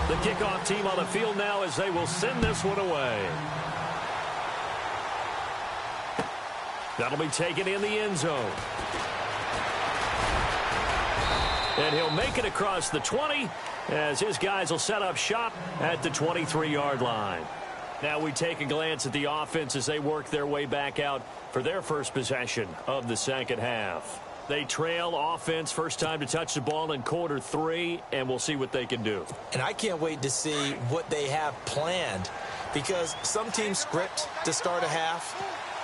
The kickoff team on the field now as they will send this one away. That'll be taken in the end zone. And he'll make it across the 20 as his guys will set up shop at the 23-yard line. Now we take a glance at the offense as they work their way back out for their first possession of the second half. They trail offense, first time to touch the ball in quarter 3, and we'll see what they can do. And I can't wait to see what they have planned, because some teams script to start a half.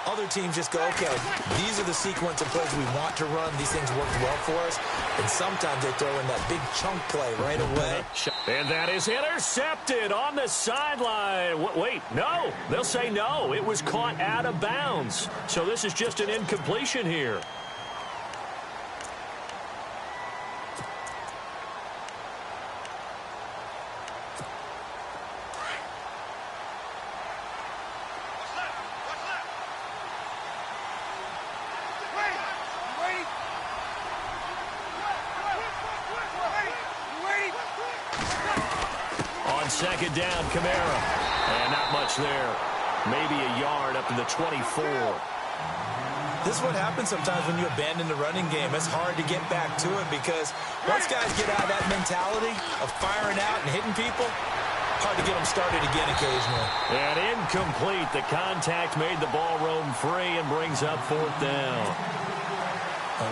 Other teams just go, okay, these are the sequence of plays we want to run. These things work well for us. And sometimes they throw in that big chunk play right away. And that is intercepted on the sideline. Wait, no. They'll say no. It was caught out of bounds. So this is just an incompletion here. Second down, Kamara. And not much there. Maybe a yard up to the 24. This is what happens sometimes when you abandon the running game. It's hard to get back to it because once guys get out of that mentality of firing out and hitting people, hard to get them started again occasionally. And incomplete. The contact made the ball roam free and brings up fourth down.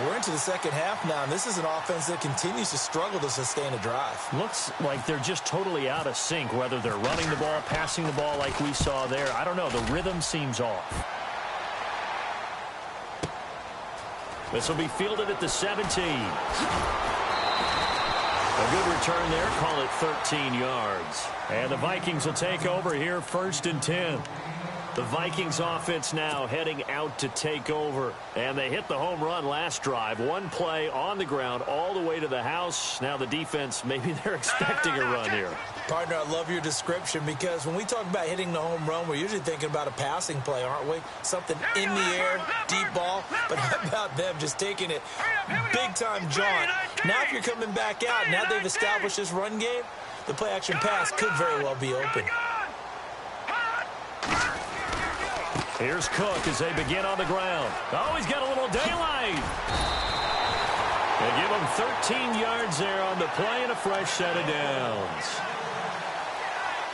We're into the second half now, and this is an offense that continues to struggle to sustain a drive. Looks like they're just totally out of sync, whether they're running the ball, passing the ball like we saw there. I don't know. The rhythm seems off. This will be fielded at the 17. A good return there. Call it 13 yards. And the Vikings will take over here, 1st and 10. The Vikings offense now heading out to take over. And they hit the home run last drive. One play on the ground all the way to the house. Now the defense, maybe they're expecting a run here. Partner, I love your description because when we talk about hitting the home run, we're usually thinking about a passing play, aren't we? Something in the air, deep ball. But how about them just taking it big-time jaunt? Now if you're coming back out, now they've established this run game, the play-action pass could very well be open. Here's Cook as they begin on the ground. Oh, he's got a little daylight. They give him 13 yards there on the play and a fresh set of downs.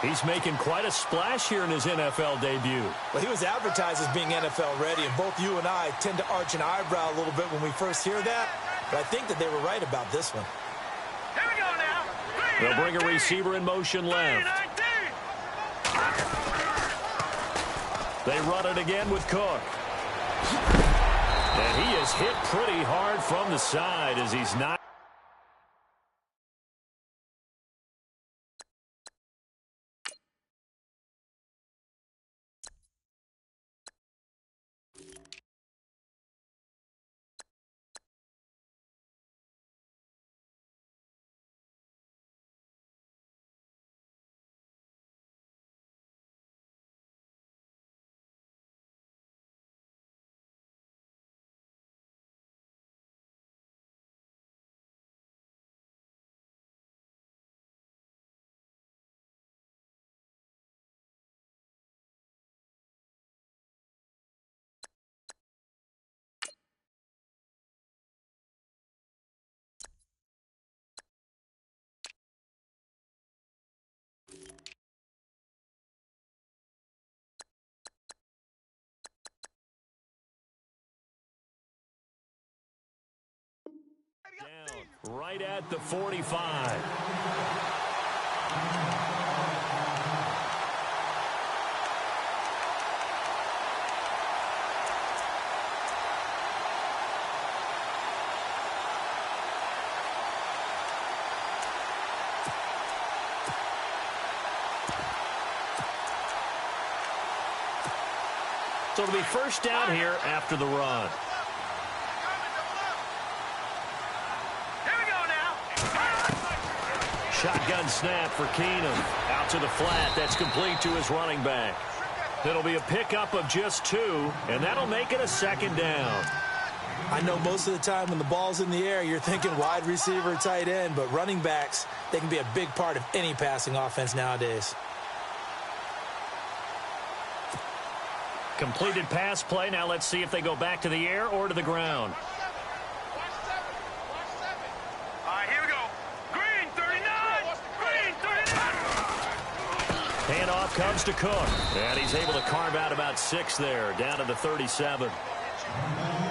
He's making quite a splash here in his NFL debut. Well, he was advertised as being NFL ready, and both you and I tend to arch an eyebrow a little bit when we first hear that. But I think that they were right about this one. Here we go now. They'll bring a receiver in motion left. They run it again with Cook. And he is hit pretty hard from the side as he's not. Down right at the 45. So it'll be first down here after the run. Shotgun snap for Keenum. Out to the flat. That's complete to his running back. It'll be a pickup of just 2, and that'll make it a second down. I know most of the time when the ball's in the air, you're thinking wide receiver, tight end, but running backs, they can be a big part of any passing offense nowadays. Completed pass play. Now let's see if they go back to the air or to the ground. All right, here we go. Green 39. Green 39. Handoff comes to Cook. And he's able to carve out about 6 there, down to the 37.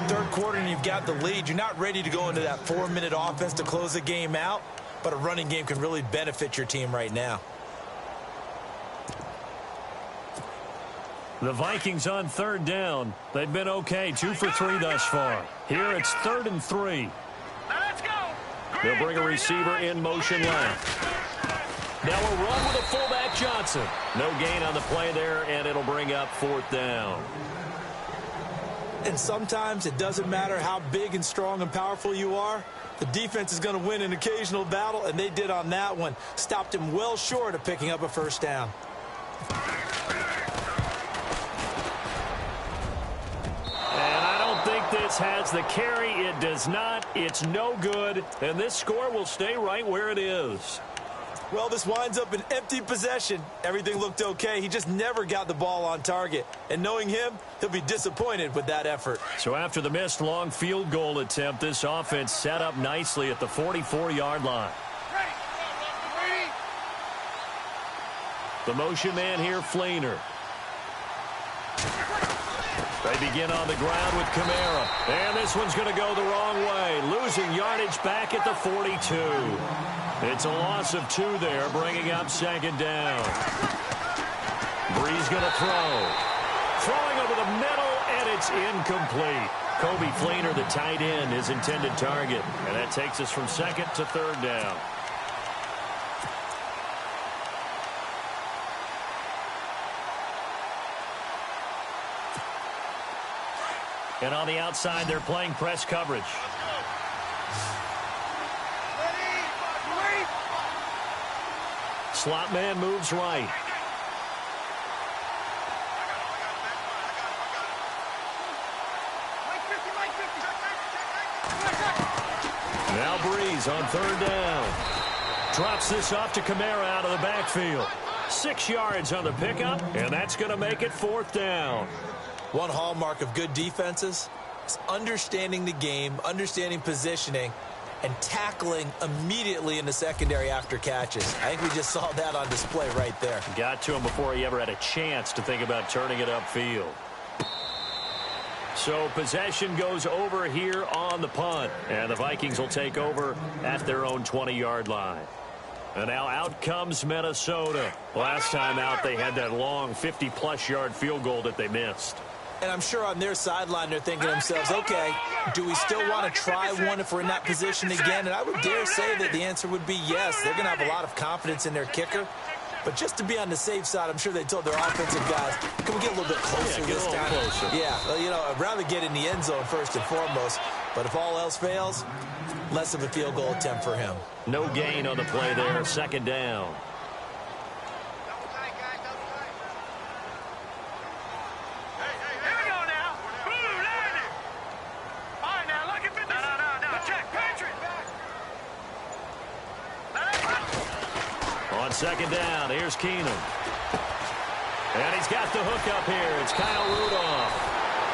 Third quarter and you've got the lead. You're not ready to go into that 4-minute offense to close the game out, but a running game can really benefit your team right now. The Vikings on third down. They've been okay, 2 for 3 thus far. Here it's 3rd and 3. Now let's go. They'll bring a receiver in motion left. Now a run with a fullback Johnson. No gain on the play there, and it'll bring up 4th down. And sometimes it doesn't matter how big and strong and powerful you are. The defense is going to win an occasional battle, and they did on that one. Stopped him well short of picking up a first down. This has the carry. It does not. It's no good. And this score will stay right where it is. Well, this winds up an empty possession. Everything looked okay. He just never got the ball on target. And knowing him, he'll be disappointed with that effort. So after the missed long field goal attempt, this offense set up nicely at the 44-yard line. The motion man here, Fleener. They begin on the ground with Kamara. And this one's going to go the wrong way. Losing yardage back at the 42. It's a loss of 2 there, bringing up 2nd down. Breeze going to throw. Throwing over the middle, and it's incomplete. Kobe Fleener, the tight end, his intended target. And that takes us from 2nd to 3rd down. And on the outside, they're playing press coverage. Slot man moves right. Now Breeze on 3rd down. Drops this off to Kamara out of the backfield. 6 yards on the pickup, and that's going to make it 4th down. One hallmark of good defenses is understanding the game, understanding positioning, and tackling immediately in the secondary after catches. I think we just saw that on display right there. Got to him before he ever had a chance to think about turning it upfield. So possession goes over here on the punt, and the Vikings will take over at their own 20-yard line. And now out comes Minnesota. Last time out, they had that long 50-plus yard field goal that they missed. And I'm sure on their sideline they're thinking to themselves, okay, do we still want to try one if we're in that position again? And I would dare say that the answer would be yes. They're going to have a lot of confidence in their kicker. But just to be on the safe side, I'm sure they told their offensive guys, can we get a little bit closer this time? Yeah, well, you know, I'd rather get in the end zone first and foremost. But if all else fails, less of a field goal attempt for him. No gain on the play there, 2nd down. On 2nd down, here's Keenum. And he's got the hook up here. It's Kyle Rudolph.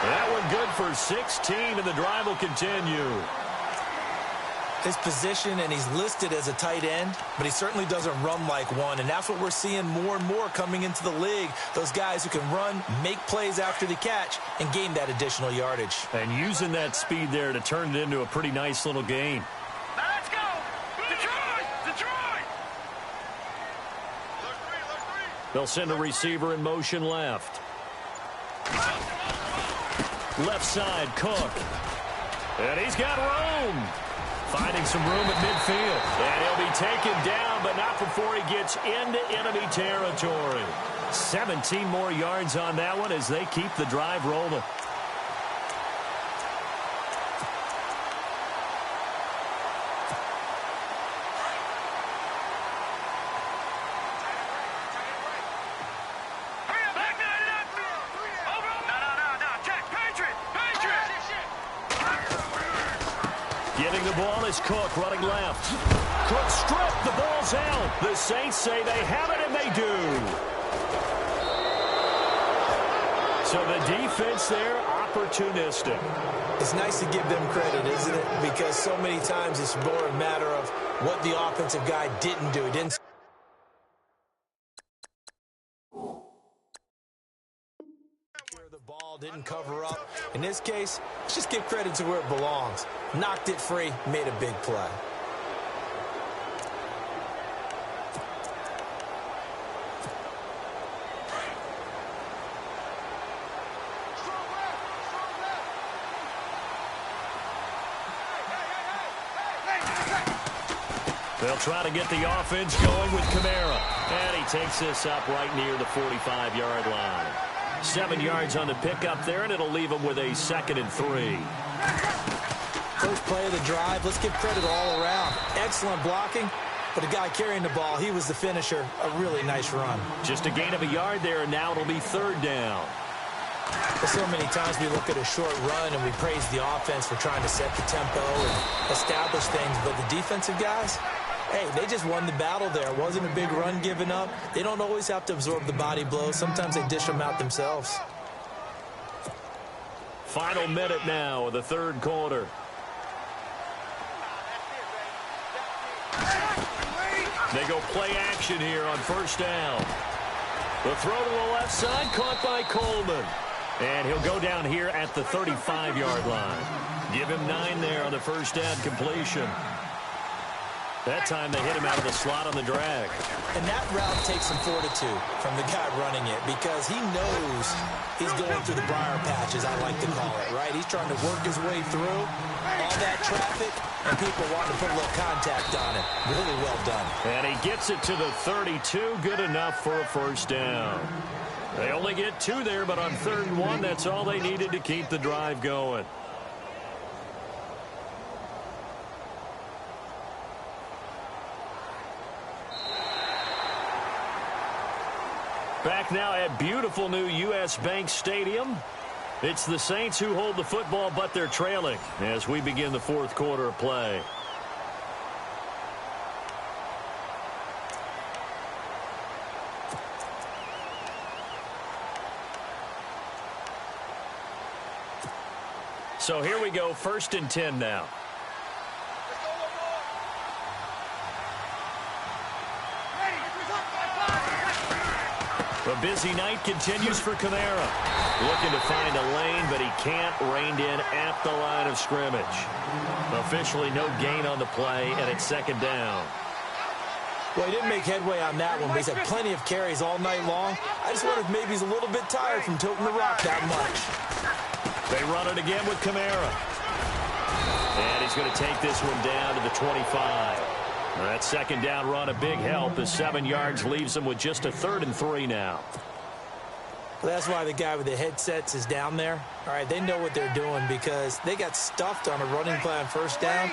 That one good for 16, and the drive will continue. His position, and he's listed as a tight end, but he certainly doesn't run like one, and that's what we're seeing more and more coming into the league. Those guys who can run, make plays after the catch, and gain that additional yardage. And using that speed there to turn it into a pretty nice little gain. Now let's go! Detroit! Detroit! They'll send a receiver in motion left. Left side, Cook. And he's got room. Finding some room at midfield. And he'll be taken down, but not before he gets into enemy territory. 17 more yards on that one as they keep the drive rolling. ball is Cook running left. Cook stripped. The ball's out. The Saints say they have it, and they do. So the defense there, opportunistic. It's nice to give them credit, isn't it? Because so many times it's more a matter of what the offensive guy didn't do. He didn't secure the ball, didn't cover up. In this case, let's just give credit to where it belongs. Knocked it free, made a big play. They'll try to get the offense going with Kamara. And he takes this up right near the 45-yard line. 7 yards on the pickup there, and it'll leave him with a 2nd and 3. First play of the drive, let's give credit all around. Excellent blocking, but the guy carrying the ball, he was the finisher. A really nice run. Just a gain of a yard there, and now it'll be 3rd down. So many times we look at a short run and we praise the offense for trying to set the tempo and establish things, but the defensive guys, hey, they just won the battle there. It wasn't a big run given up. They don't always have to absorb the body blows. Sometimes they dish them out themselves. Final minute now of the 3rd quarter. They go play action here on 1st down. The throw to the left side, caught by Coleman. And he'll go down here at the 35-yard line. Give him 9 there on the 1st down completion. That time they hit him out of the slot on the drag. And that route takes some fortitude from the guy running it because he knows he's going through the briar patches, I like to call it, right? He's trying to work his way through all that traffic, and people want to put a little contact on it. Really well done. And he gets it to the 32. Good enough for a 1st down. They only get 2 there, but on 3rd and 1, that's all they needed to keep the drive going. Back now at beautiful new U.S. Bank Stadium. It's the Saints who hold the football, but they're trailing as we begin the 4th quarter of play. So here we go, 1st and 10 now. A busy night continues for Kamara. Looking to find a lane, but he can't. Reined in at the line of scrimmage. Officially no gain on the play, and it's 2nd down. Well, he didn't make headway on that one, but he's had plenty of carries all night long. I just wonder if maybe he's a little bit tired from toting the rock that much. They run it again with Kamara. And he's going to take this one down to the 25. That 2nd down run, a big help. The 7 yards leaves him with just a 3rd and 3 now. Well, that's why the guy with the headsets is down there. All right, they know what they're doing because they got stuffed on a running play on 1st down.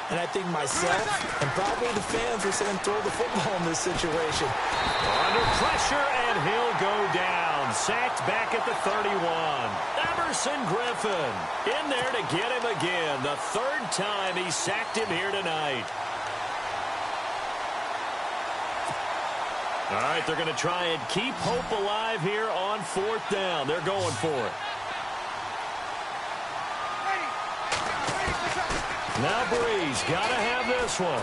And I think myself and probably the fans were saying throw the football in this situation. Under pressure, and he'll go down. Sacked back at the 31. Emerson Griffin in there to get him again. The 3rd time he sacked him here tonight. All right, they're going to try and keep hope alive here on 4th down. They're going for it. Now Breeze, got to have this one.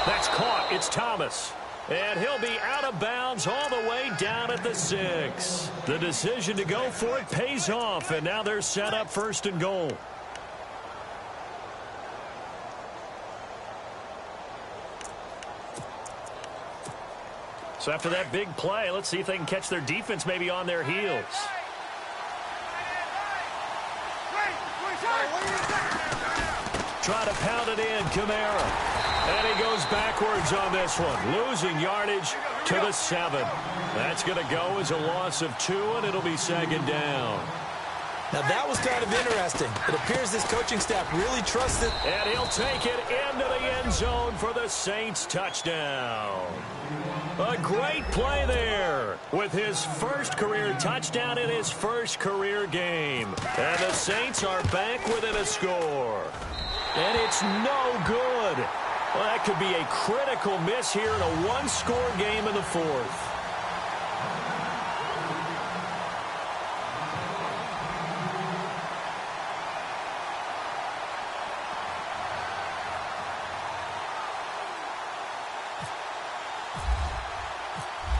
That's caught. It's Thomas. And he'll be out of bounds all the way down at the 6. The decision to go for it pays off, and now they're set up 1st and goal. So after that big play, let's see if they can catch their defense maybe on their heels. Try to pound it in, Kamara. And he goes backwards on this one, losing yardage to the 7. That's going to go as a loss of 2, and it'll be 2nd down. Now, that was kind of interesting. It appears this coaching staff really trusts it. And he'll take it into the end zone for the Saints touchdown. A great play there with his first career touchdown in his first career game. And the Saints are back within a score. And it's no good. Well, that could be a critical miss here in a one-score game in the fourth.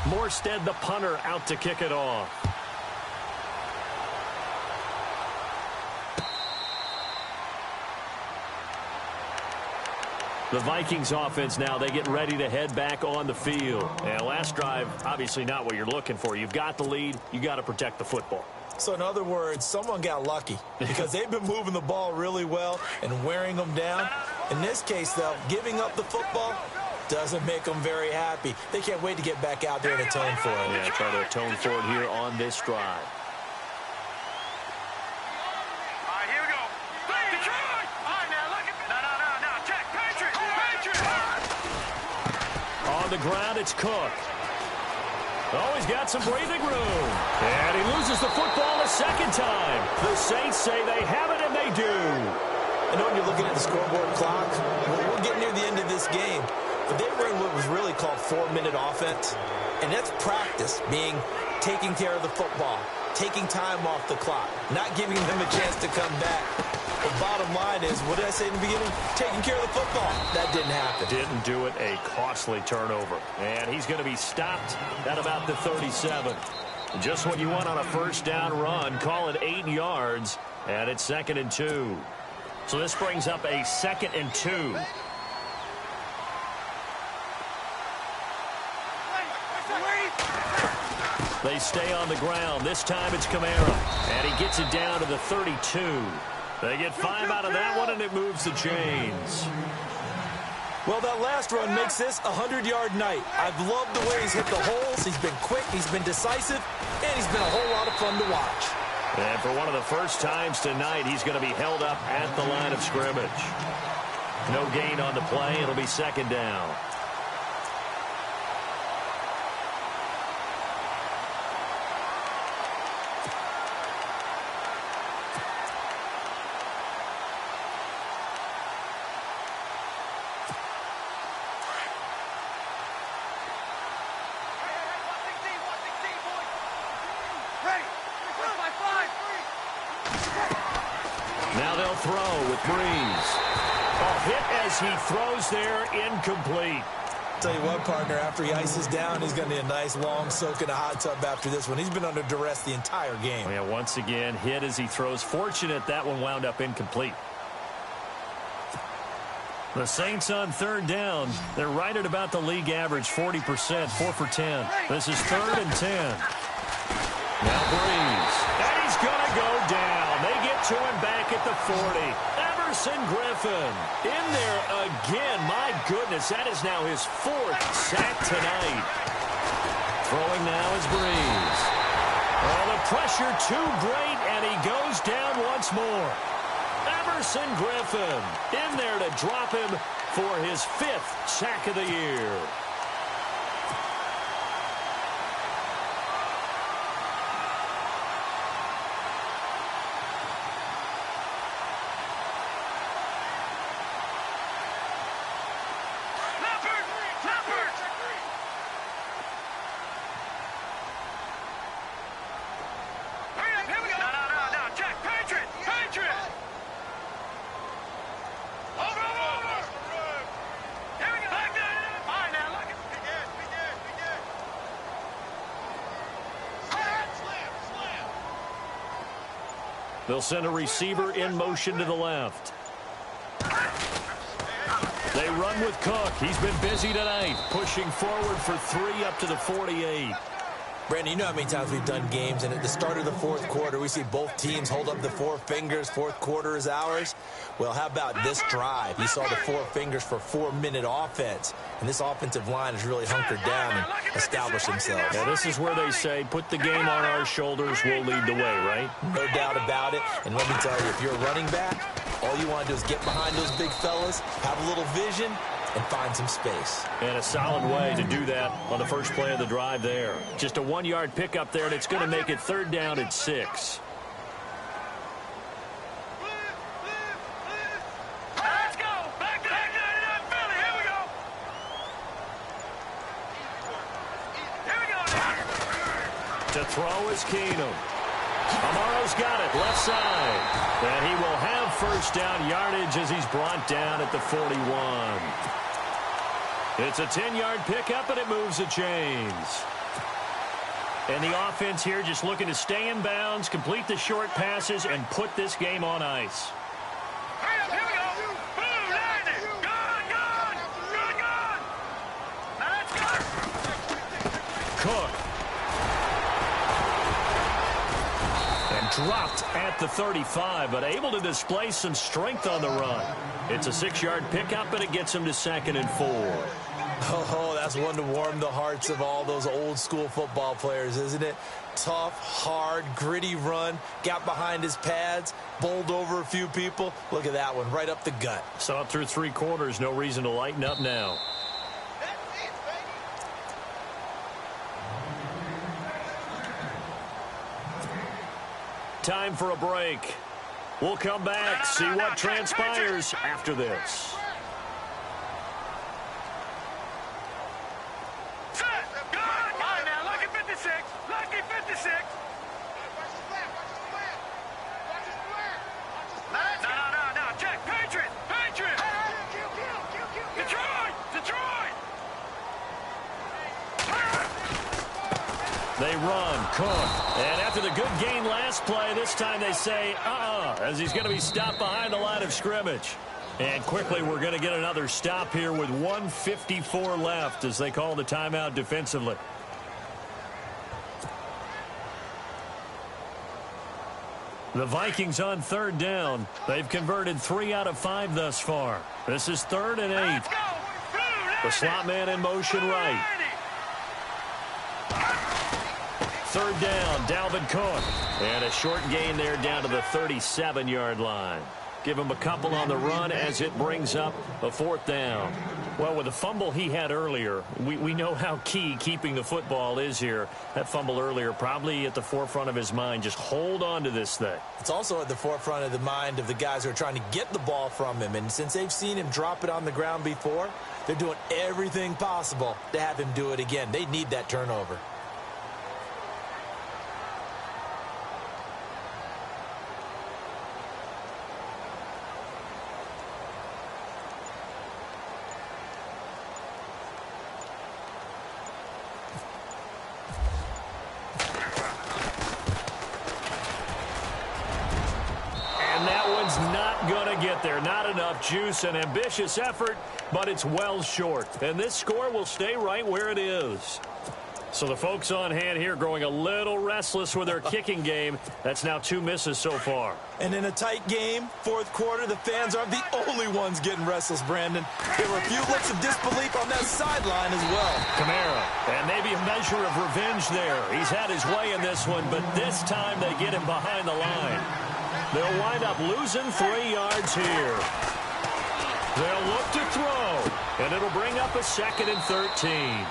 Morstead, the punter, out to kick it off. The Vikings offense now, they get ready to head back on the field. And last drive, obviously not what you're looking for. You've got the lead. You got to protect the football. So in other words, someone got lucky because they've been moving the ball really well and wearing them down. In this case, though, giving up the football doesn't make them very happy. They can't wait to get back out there and atone for it. Yeah, try to atone for it here on this drive. All right, here we go. Detroit! All right, now, look at... No. Check. Patriot! On the ground, it's Cook. Oh, he's got some breathing room. And he loses the football a second time. The Saints say they have it, and they do. I know when you're looking at the scoreboard clock, we're getting near the end of this game. But they were in what was really called 4-minute offense. And that's practice, being taking care of the football, taking time off the clock, not giving them a chance to come back. The bottom line is, what did I say in the beginning? Taking care of the football. That didn't happen. Didn't do it, a costly turnover. And he's going to be stopped at about the 37. Just what you want on a first down run. Call it 8 yards, and it's 2nd and 2. So this brings up a 2nd and 2. They stay on the ground. This time it's Kamara. And he gets it down to the 32. They get 5 out of that one, and it moves the chains. Well, that last run makes this a 100-yard night. I've loved the way he's hit the holes. He's been quick, he's been decisive, and he's been a whole lot of fun to watch. And for one of the first times tonight, he's going to be held up at the line of scrimmage. No gain on the play. It'll be 2nd down. Now they'll throw with Breeze. A hit as he throws there, incomplete. Tell you what, partner, after he ices down, he's going to need a nice long soak in a hot tub after this one. He's been under duress the entire game. Yeah, once again, hit as he throws. Fortunate that one wound up incomplete. The Saints on 3rd down. They're right at about the league average, 40%, 4 for 10. This is 3rd and 10. Now Breeze. And he's going to go down. They get to him back at the 40. Everson Griffin in there again. My goodness, that is now his 4th sack tonight. Throwing now is Breeze. Oh, the pressure too great, and he goes down once more. Everson Griffin in there to drop him for his 5th sack of the year. They'll send a receiver in motion to the left. They run with Cook. He's been busy tonight, pushing forward for 3 up to the 48. Brandon, you know how many times we've done games, and at the start of the fourth quarter, we see both teams hold up the four fingers, fourth quarter is ours. Well, how about this drive? You saw the four fingers for 4-minute offense, and this offensive line has really hunkered down and established themselves. Yeah, this is where they say, put the game on our shoulders, we'll lead the way, right? No doubt about it, and let me tell you, if you're a running back, all you want to do is get behind those big fellas, have a little vision, and find some space. And a solid way to do that on the first play of the drive there. Just a 1-yard pickup there, and it's going to make it 3rd down at 6. Let's go. Back to Philly. Here we go. Here we go now. To throw is Keenum. Amaro's got it, left side. And he will have first down yardage as he's brought down at the 41. It's a 10-yard pickup, and it moves the chains. And the offense here just looking to stay in bounds, complete the short passes, and put this game on ice. Hurry up, here we go. Boom, there it is. Good. Now let's go. Cook. And dropped at the 35, but able to display some strength on the run. It's a 6-yard pickup, and it gets him to 2nd and 4. Oh, that's one to warm the hearts of all those old-school football players, isn't it? Tough, hard, gritty run, got behind his pads, bowled over a few people. Look at that one, right up the gut. Saw it through 3 quarters, no reason to lighten up now. Time for a break. We'll come back, see what transpires after this. They run, Cook. And after the good gain last play, this time they say, as he's going to be stopped behind the line of scrimmage. And quickly, we're going to get another stop here with 1:54 left as they call the timeout defensively. The Vikings on 3rd down. They've converted 3 out of 5 thus far. This is 3rd and 8. The slot man in motion right. 3rd down, Dalvin Cook. And a short gain there down to the 37-yard line. Give him a couple on the run as it brings up a 4th down. Well, with the fumble he had earlier, we know how key keeping the football is here. That fumble earlier probably at the forefront of his mind. Just hold on to this thing. It's also at the forefront of the mind of the guys who are trying to get the ball from him. And since they've seen him drop it on the ground before, they're doing everything possible to have him do it again. They need that turnover. There, not enough juice, an ambitious effort, but it's well short. And this score will stay right where it is. So the folks on hand here growing a little restless with their kicking game. That's now 2 misses so far. And in a tight game, 4th quarter, the fans aren't the only ones getting restless, Brandon. There were a few looks of disbelief on that sideline as well. Kamara, and maybe a measure of revenge there. He's had his way in this one, but this time they get him behind the line. They'll wind up losing 3 yards here. They'll look to throw, and it'll bring up a 2nd and 13.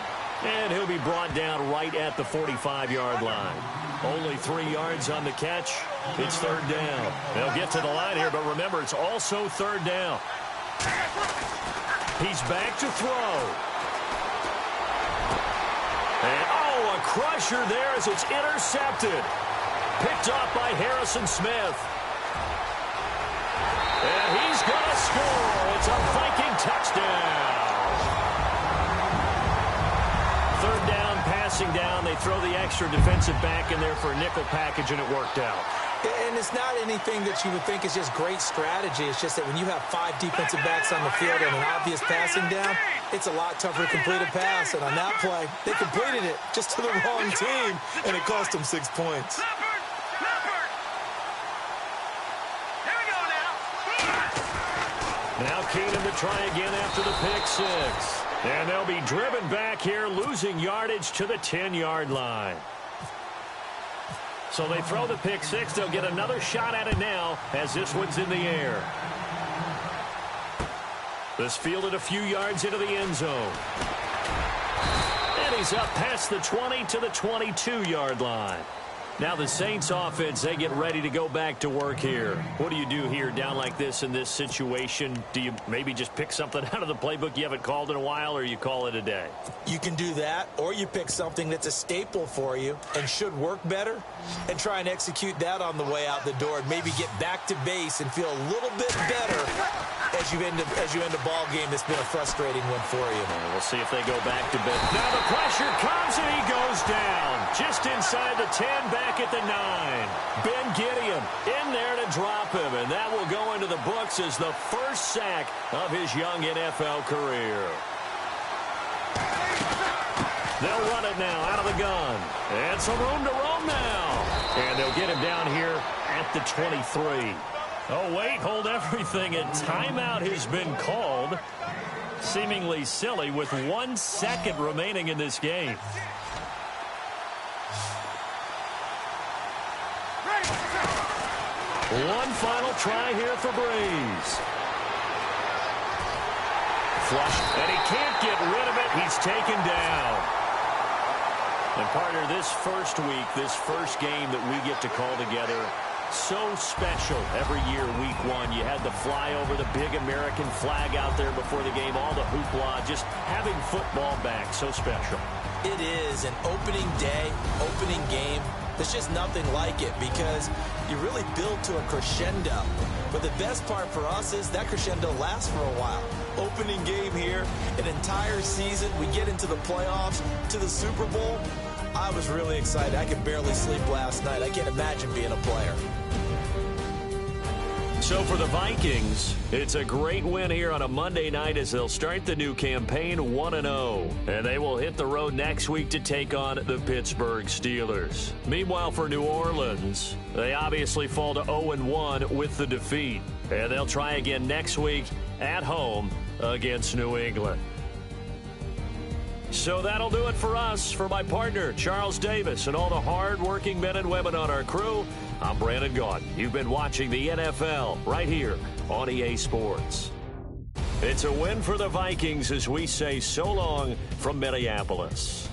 And he'll be brought down right at the 45-yard line. Only 3 yards on the catch. It's 3rd down. They'll get to the line here, but remember, it's also 3rd down. He's back to throw. And, a crusher there as it's intercepted. Picked off by Harrison Smith. And he's going to score. It's a Viking touchdown. 3rd down, passing down. They throw the extra defensive back in there for a nickel package, and it worked out. And it's not anything that you would think is just great strategy. It's just that when you have 5 defensive backs on the field and an obvious passing down, it's a lot tougher to complete a pass. And on that play, they completed it just to the wrong team, and it cost them 6 points. Now Keenum to try again after the pick 6. And they'll be driven back here, losing yardage to the 10-yard line. So they throw the pick 6. They'll get another shot at it now as this one's in the air. This fielded a few yards into the end zone. And he's up past the 20 to the 22-yard line. Now the Saints offense, they get ready to go back to work here. What do you do here down like this in this situation? Do you maybe just pick something out of the playbook you haven't called in a while, or you call it a day? You can do that, or you pick something that's a staple for you and should work better and try and execute that on the way out the door and maybe get back to base and feel a little bit better as you end a ball game that's been a frustrating one for you. Well, we'll see if they go back to bed. Now the pressure comes and he goes down just inside the 10, back at the 9. Ben Gideon in there to drop him, and that will go into the books as the first sack of his young NFL career. They'll run it now out of the gun. And some room to roam now. And they'll get him down here at the 23. Oh, wait, hold everything. A timeout has been called. Seemingly silly with 1 second remaining in this game. One final try here for Breeze. Flush, and he can't get rid of it. He's taken down. And partner, this first week, this first game that we get to call together, so special every year, week 1. You had the flyover, the big American flag out there before the game, all the hoopla, just having football back, so special. It is an opening day, opening game. There's just nothing like it because you really build to a crescendo. But the best part for us is that crescendo lasts for a while. Opening game here, an entire season. We get into the playoffs, to the Super Bowl. I was really excited. I could barely sleep last night. I can't imagine being a player. So for the Vikings, it's a great win here on a Monday night as they'll start the new campaign 1-0. And they will hit the road next week to take on the Pittsburgh Steelers. Meanwhile, for New Orleans, they obviously fall to 0-1 with the defeat. And they'll try again next week at home against New England. So that'll do it for us. For my partner, Charles Davis, and all the hard-working men and women on our crew, I'm Brandon Gaudin. You've been watching the NFL right here on EA Sports. It's a win for the Vikings as we say so long from Minneapolis.